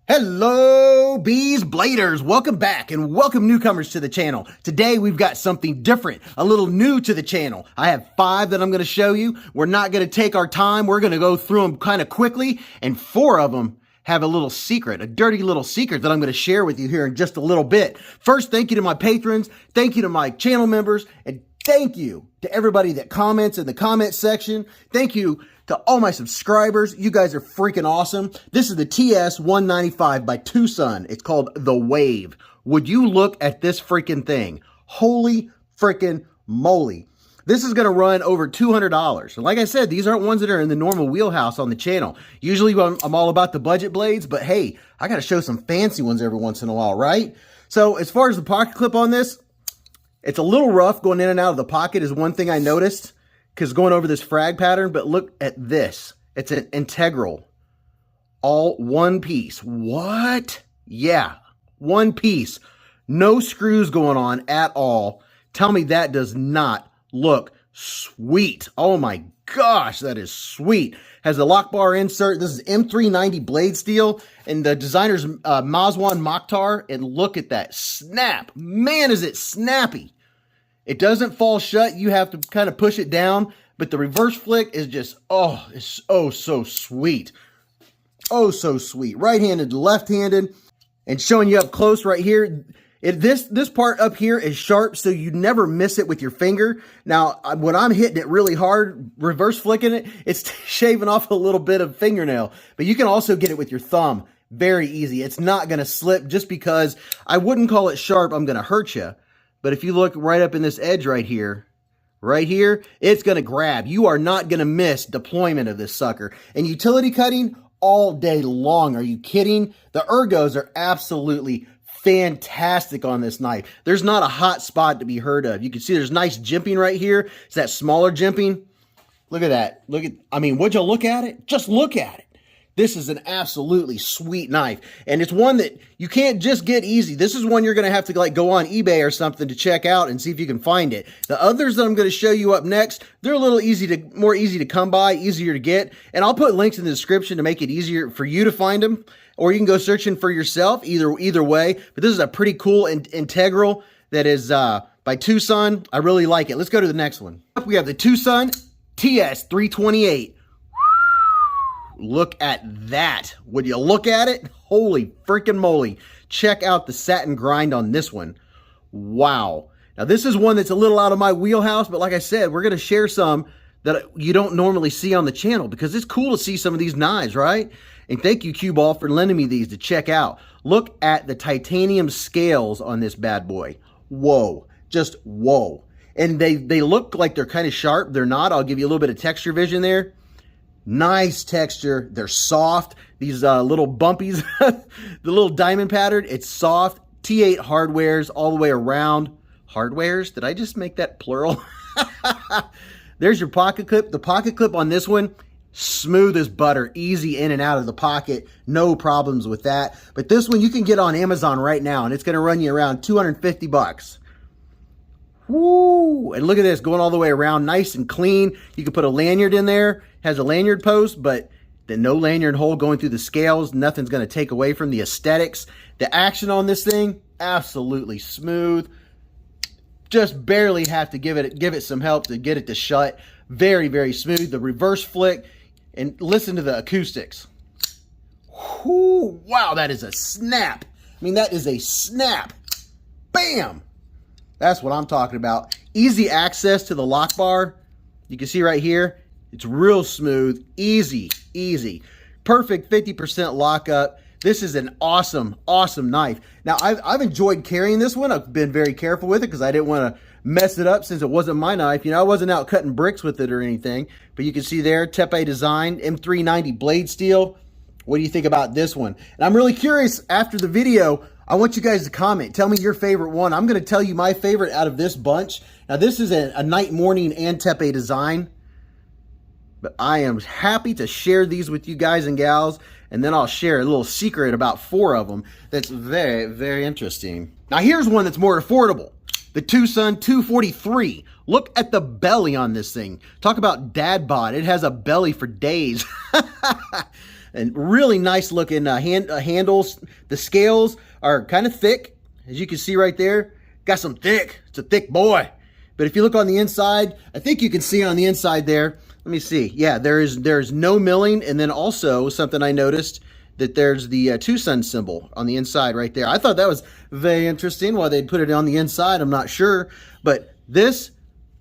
Hello, Beez Bladers. Welcome back and welcome newcomers to the channel. Today we've got something different, a little new to the channel. I have 5 that I'm going to show you. We're not going to take our time. We're going to go through them kind of quickly, and 4 of them have a little secret, a dirty little secret that I'm going to share with you here in just a little bit. First, thank you to my patrons, thank you to my channel members, and thank you to everybody that comments in the comment section. Thank you to all my subscribers. You guys are freaking awesome. This is the TS-195 by Twosun. It's called The Wave. Would you look at this freaking thing? Holy freaking moly. This is going to run over $200. And like I said, these aren't ones that are in the normal wheelhouse on the channel. Usually I'm all about the budget blades, but hey, I got to show some fancy ones every once in a while, right? So as far as the pocket clip on this, it's a little rough going in and out of the pocket is one thing I noticed, because going over this frag pattern, but look at this. It's an integral, all one piece. What? Yeah, one piece. No screws going on at all. Tell me that does not look sweet. Oh my gosh, that is sweet. Has a lock bar insert. This is M390 blade steel, and the designer's Mazwan Mokhtar, and look at that snap. Man, is it snappy. It doesn't fall shut. You have to kind of push it down, but the reverse flick is just, oh, it's oh so sweet. Oh, so sweet. Right-handed to left-handed, and showing you up close right here. This part up here is sharp, so you never miss it with your finger. Now, when I'm hitting it really hard, reverse flicking it, it's shaving off a little bit of fingernail. But you can also get it with your thumb. Very easy. It's not going to slip just because I wouldn't call it sharp. I'm going to hurt you. But if you look right up in this edge right here, it's going to grab. You are not going to miss deployment of this sucker. And utility cutting all day long. Are you kidding? The ergos are absolutely fantastic on this knife. There's not a hot spot to be heard of. You can see there's nice jimping right here. It's that smaller jimping. Look at that. I mean, would you look at it? Just look at it. This is an absolutely sweet knife. And it's one that you can't just get easy. This is one you're going to have to like go on eBay or something to check out and see if you can find it. The others that I'm going to show you up next, they're a little more easy to come by, easier to get. And I'll put links in the description to make it easier for you to find them. Or you can go searching for yourself, either way. But this is a pretty cool integral that is by Twosun. I really like it. Let's go to the next one. We have the Twosun TS-328. Look at that. Would you look at it? Holy freaking moly. Check out the satin grind on this one. Wow. Now this is one that's a little out of my wheelhouse, but like I said, we're going to share some that you don't normally see on the channel because it's cool to see some of these knives, right? And thank you, Cue Ball, for lending me these to check out. Look at the titanium scales on this bad boy. Whoa. Just whoa. And they look like they're kind of sharp. They're not. I'll give you a little bit of texture vision there. Nice texture. They're soft. These little bumpies, the little diamond pattern, it's soft. T8 hardwares all the way around. Hardwares? Did I just make that plural? There's your pocket clip. The pocket clip on this one, smooth as butter, easy in and out of the pocket. No problems with that. But this one you can get on Amazon right now, and it's going to run you around 250 bucks. Woo! And look at this, going all the way around, nice and clean. You can put a lanyard in there. Has a lanyard post, but the no lanyard hole going through the scales. Nothing's going to take away from the aesthetics. The action on this thing, absolutely smooth. Just barely have to give it some help to get it to shut. Very, very smooth. The reverse flick, and listen to the acoustics. Whoo! Wow, that is a snap. I mean, that is a snap. Bam! That's what I'm talking about. Easy access to the lock bar. You can see right here. It's real smooth, easy, easy. Perfect 50% lockup. This is an awesome, awesome knife. Now, I've enjoyed carrying this one. I've been very careful with it because I didn't want to mess it up since it wasn't my knife. You know, I wasn't out cutting bricks with it or anything. But you can see there, Tepe design, M390 blade steel. What do you think about this one? And I'm really curious, after the video, I want you guys to comment. Tell me your favorite one. I'm going to tell you my favorite out of this bunch. Now, this is a night, morning, and Tepe design. But I am happy to share these with you guys and gals, and then I'll share a little secret about 4 of them that's very, very interesting. Now here's one that's more affordable. The Twosun 243. Look at the belly on this thing. Talk about dad bod. It has a belly for days. And really nice looking handles. The scales are kind of thick, as you can see right there. Got some thick. It's a thick boy. But if you look on the inside, I think you can see on the inside there. Let me see. Yeah, there's no milling, and then also something I noticed that there's the Twosun symbol on the inside right there. I thought that was very interesting. Why they'd put it on the inside, I'm not sure. But this,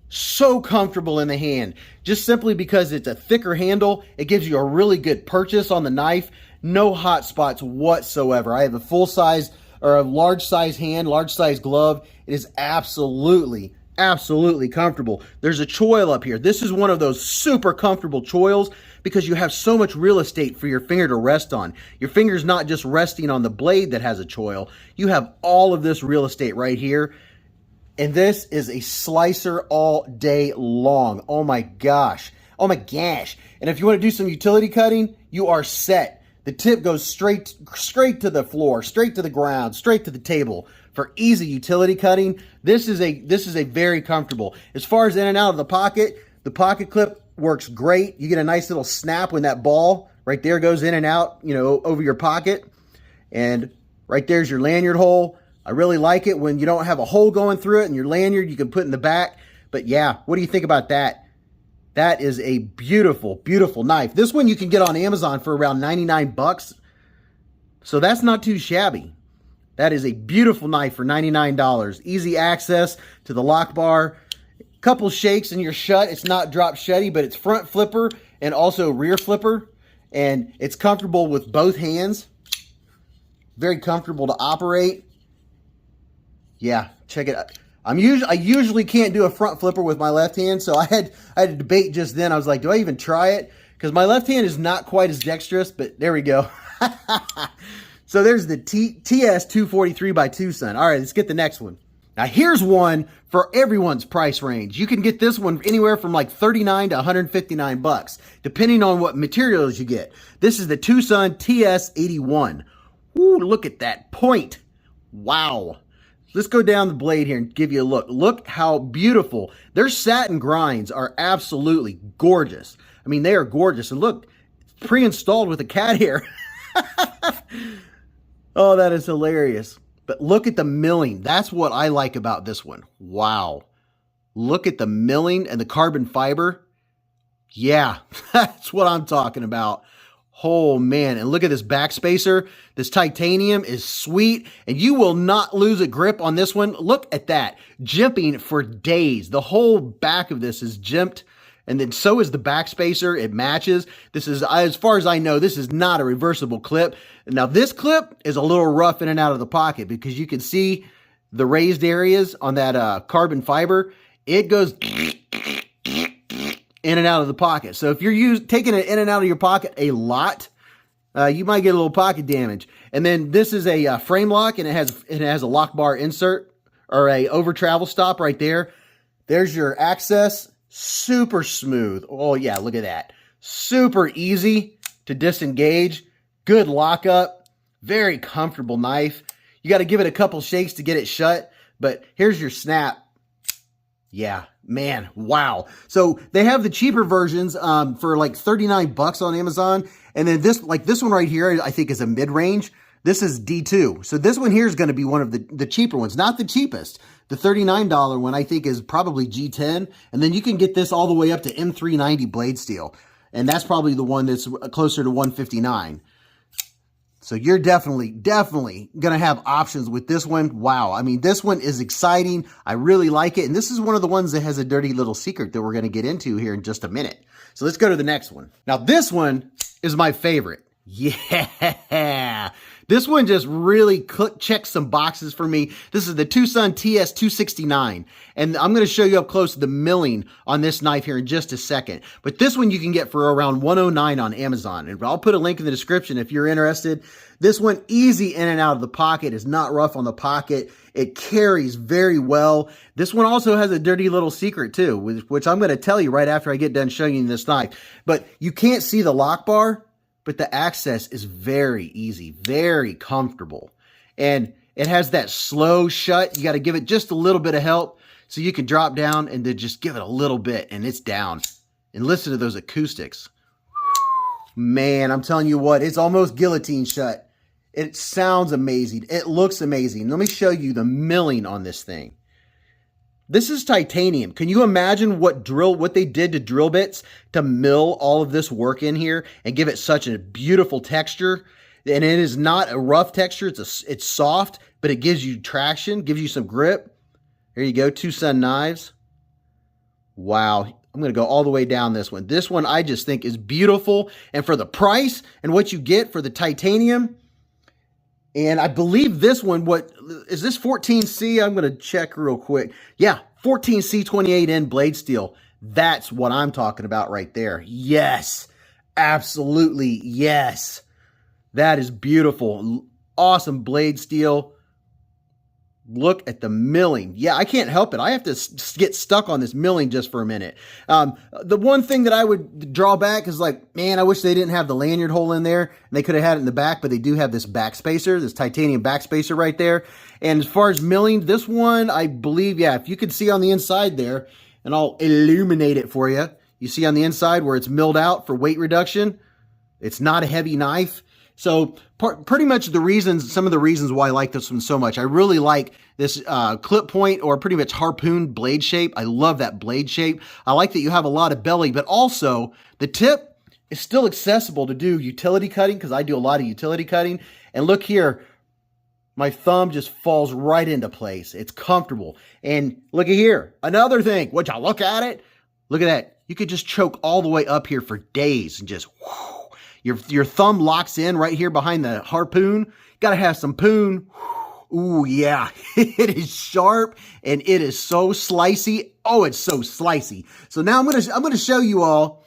so comfortable in the hand, just simply because it's a thicker handle. It gives you a really good purchase on the knife. No hot spots whatsoever. I have a full size or a large size hand, large size glove. It is absolutely comfortable. There's a choil up here. This is one of those super comfortable choils because you have so much real estate for your finger to rest on. Your finger's not just resting on the blade that has a choil. You have all of this real estate right here. And this is a slicer all day long. Oh my gosh. Oh my gosh. And if you want to do some utility cutting, you are set. The tip goes straight to the floor, straight to the ground, straight to the table. For easy utility cutting, this is a very comfortable. As far as in and out of the pocket clip works great. You get a nice little snap when that ball right there goes in and out, you know, over your pocket. And right there's your lanyard hole. I really like it when you don't have a hole going through it, and your lanyard you can put in the back. But yeah, what do you think about that? That is a beautiful, beautiful knife. This one you can get on Amazon for around 99 bucks. So that's not too shabby. That is a beautiful knife for $99. Easy access to the lock bar. Couple shakes and you're shut. It's not drop shutty, but it's front flipper and also rear flipper. And it's comfortable with both hands. Very comfortable to operate. Yeah, check it out. I usually can't do a front flipper with my left hand, so I had to debate just then. I was like, do I even try it? Because my left hand is not quite as dexterous, but there we go. So there's the TS243 by Twosun. All right, let's get the next one. Now here's one for everyone's price range. You can get this one anywhere from like 39 to 159 bucks, depending on what materials you get. This is the Twosun TS81. Ooh, look at that point. Wow. Let's go down the blade here and give you a look. Look how beautiful. Their satin grinds are absolutely gorgeous. I mean, they are gorgeous. And look, pre-installed with a cat hair. Oh, that is hilarious. But look at the milling. That's what I like about this one. Wow. Look at the milling and the carbon fiber. Yeah, that's what I'm talking about. Oh, man. And look at this backspacer. This titanium is sweet, and you will not lose a grip on this one. Look at that. Jimping for days. The whole back of this is jimped, and then so is the backspacer. It matches. This is, as far as I know, this is not a reversible clip. Now, this clip is a little rough in and out of the pocket because you can see the raised areas on that carbon fiber. It goes in and out of the pocket. So if you're taking it in and out of your pocket a lot, you might get a little pocket damage. And then this is a frame lock, and it has a lock bar insert or a over travel stop right there. There's your access. Super smooth. Oh yeah, look at that. Super easy to disengage. Good lockup. Very comfortable knife. You got to give it a couple shakes to get it shut, but here's your snap. Yeah, man, wow. So they have the cheaper versions for like 39 bucks on Amazon. And then this one right here, I think is a mid-range. This is D2. So this one here is going to be one of the cheaper ones, not the cheapest. The $39 one I think is probably G10. And then you can get this all the way up to M390 blade steel. And that's probably the one that's closer to 159. So you're definitely going to have options with this one. Wow. I mean, this one is exciting. I really like it. And this is one of the ones that has a dirty little secret that we're going to get into here in just a minute. So let's go to the next one. Now, this one is my favorite. Yeah. This one just really checks some boxes for me. This is the Twosun TS269. And I'm going to show you up close the milling on this knife here in just a second. But this one you can get for around $109 on Amazon. And I'll put a link in the description if you're interested. This one, easy in and out of the pocket. Is not rough on the pocket. It carries very well. This one also has a dirty little secret too, which I'm going to tell you right after I get done showing you this knife. But you can't see the lock bar. But the access is very easy, very comfortable. And it has that slow shut. You got to give it just a little bit of help so you can drop down and then just give it a little bit and it's down. And listen to those acoustics. Man, I'm telling you what, it's almost guillotine shut. It sounds amazing. It looks amazing. Let me show you the milling on this thing. This is titanium. Can you imagine what they did to drill bits to mill all of this work in here and give it such a beautiful texture? And it is not a rough texture. It's soft, but it gives you traction, gives you some grip. There you go, Twosun knives. Wow. I'm going to go all the way down this one. This one I just think is beautiful. And for the price and what you get for the titanium, and I believe this one, what is this 14C? I'm going to check real quick. Yeah, 14C 28N blade steel. That's what I'm talking about right there. Yes, absolutely, yes. That is beautiful. Awesome blade steel. Look at the milling. Yeah, I can't help it. I have to get stuck on this milling just for a minute. The one thing that I would draw back is like, man, I wish they didn't have the lanyard hole in there. And they could have had it in the back, but they do have this back spacer, this titanium back spacer right there. And as far as milling, this one, I believe, yeah, if you could see on the inside there, and I'll illuminate it for you. You see on the inside where it's milled out for weight reduction. It's not a heavy knife. So pretty much some of the reasons why I like this one so much. I really like this clip point or pretty much harpoon blade shape. I love that blade shape. I like that you have a lot of belly, but also the tip is still accessible to do utility cutting because I do a lot of utility cutting. And look here, my thumb just falls right into place. It's comfortable. And look at here, another thing. Would y'all look at it? Look at that. You could just choke all the way up here for days and just whoo. Your thumb locks in right here behind the harpoon. Gotta have some poon. Ooh, yeah. It is sharp and it is so slicey. Oh, it's so slicey. So now I'm gonna show you all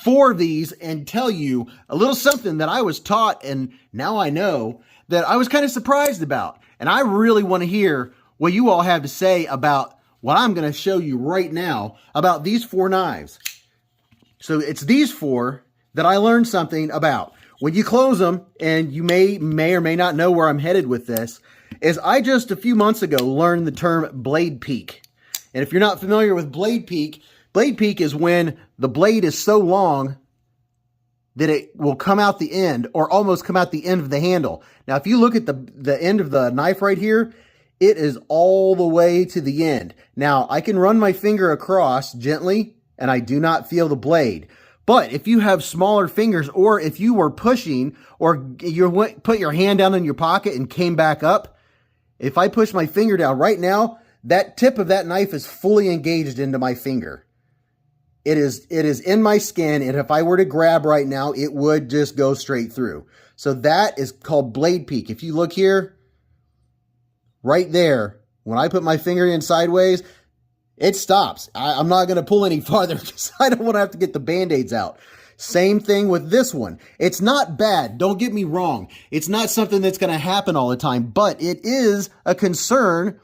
4 of these and tell you a little something that I was taught and now I know that I was kind of surprised about. And I really want to hear what you all have to say about what I'm gonna show you right now about these 4 knives. So it's these 4 that I learned something about. When you close them, and you may or may not know where I'm headed with this, is I just a few months ago learned the term blade peak. And if you're not familiar with blade peak is when the blade is so long that it will come out the end or almost come out the end of the handle. Now, if you look at the end of the knife right here, it is all the way to the end. Now, I can run my finger across gently, and I do not feel the blade. But if you have smaller fingers, or if you were pushing, or you put your hand down in your pocket and came back up, if I push my finger down right now, that tip of that knife is fully engaged into my finger. It is in my skin, and if I were to grab right now, it would just go straight through. So that is called blade peak. If you look here, right there, when I put my finger in sideways, it stops. I'm not going to pull any farther because I don't want to have to get the Band-Aids out. Same thing with this one. It's not bad. Don't get me wrong. It's not something that's going to happen all the time, but it is a concern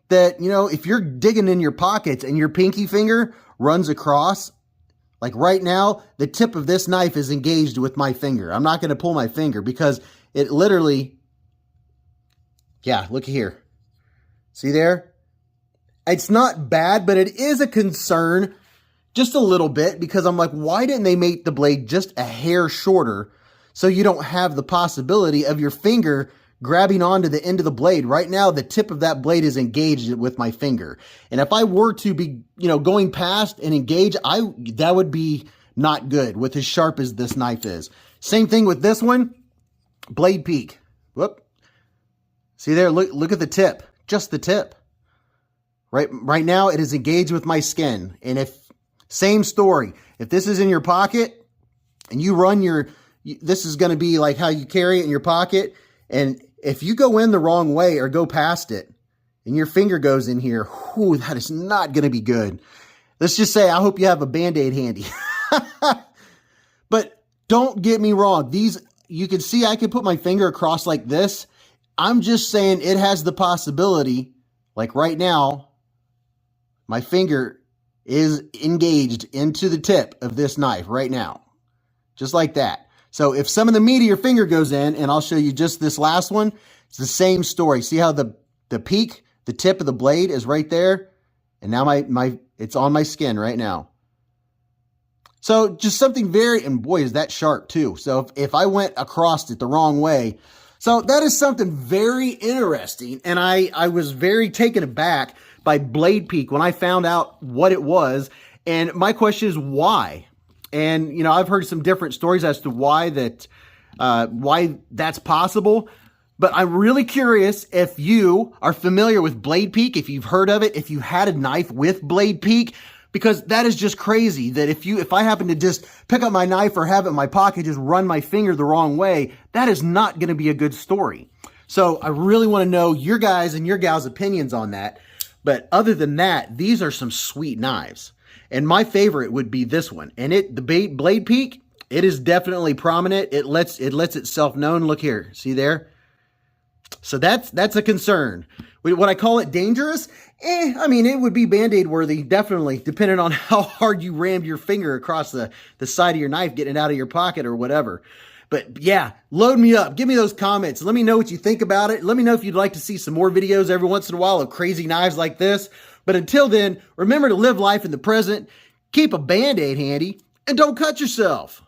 that, you know, if you're digging in your pockets and your pinky finger runs across, like right now, the tip of this knife is engaged with my finger. I'm not going to pull my finger because it literally, yeah, look here. See there? It's not bad, but it is a concern just a little bit because I'm like, why didn't they make the blade just a hair shorter so you don't have the possibility of your finger grabbing onto the end of the blade? Right now, the tip of that blade is engaged with my finger. And if I were to be, you know, going past and engage, that would be not good with as sharp as this knife is. Same thing with this one, blade peak. Whoop. See there, look at the tip, just the tip. Right now, it is engaged with my skin. And same story, if this is in your pocket and you run this is going to be like how you carry it in your pocket. And if you go in the wrong way or go past it and your finger goes in here, whew, that is not going to be good. Let's just say, I hope you have a Band-Aid handy. But don't get me wrong. You can see I can put my finger across like this. I'm just saying it has the possibility, like right now, my finger is engaged into the tip of this knife right now, just like that. So if some of the meat of your finger goes in, and I'll show you just this last one, it's the same story. See how the peak, the tip of the blade is right there? And now it's on my skin right now. So just something very, and boy, is that sharp too. So if I went across it the wrong way, so that is something very interesting. And I was very taken aback by Blade Peak when I found out what it was. And my question is why? And, you know, I've heard some different stories as to why that's possible. But I'm really curious if you are familiar with Blade Peak, if you've heard of it, if you had a knife with Blade Peak, because that is just crazy that if I happen to just pick up my knife or have it in my pocket, just run my finger the wrong way, that is not going to be a good story. So I really want to know your guys' and your gals' opinions on that. But other than that, these are some sweet knives. And my favorite would be this one. And the Blade Peak, it is definitely prominent. It lets itself known. Look here. See there? So that's a concern. Would I call it dangerous? I mean, it would be Band-Aid worthy, definitely, depending on how hard you rammed your finger across the side of your knife, getting it out of your pocket or whatever. But yeah, load me up. Give me those comments. Let me know what you think about it. Let me know if you'd like to see some more videos every once in a while of crazy knives like this. But until then, remember to live life in the present, keep a Band-Aid handy, and don't cut yourself.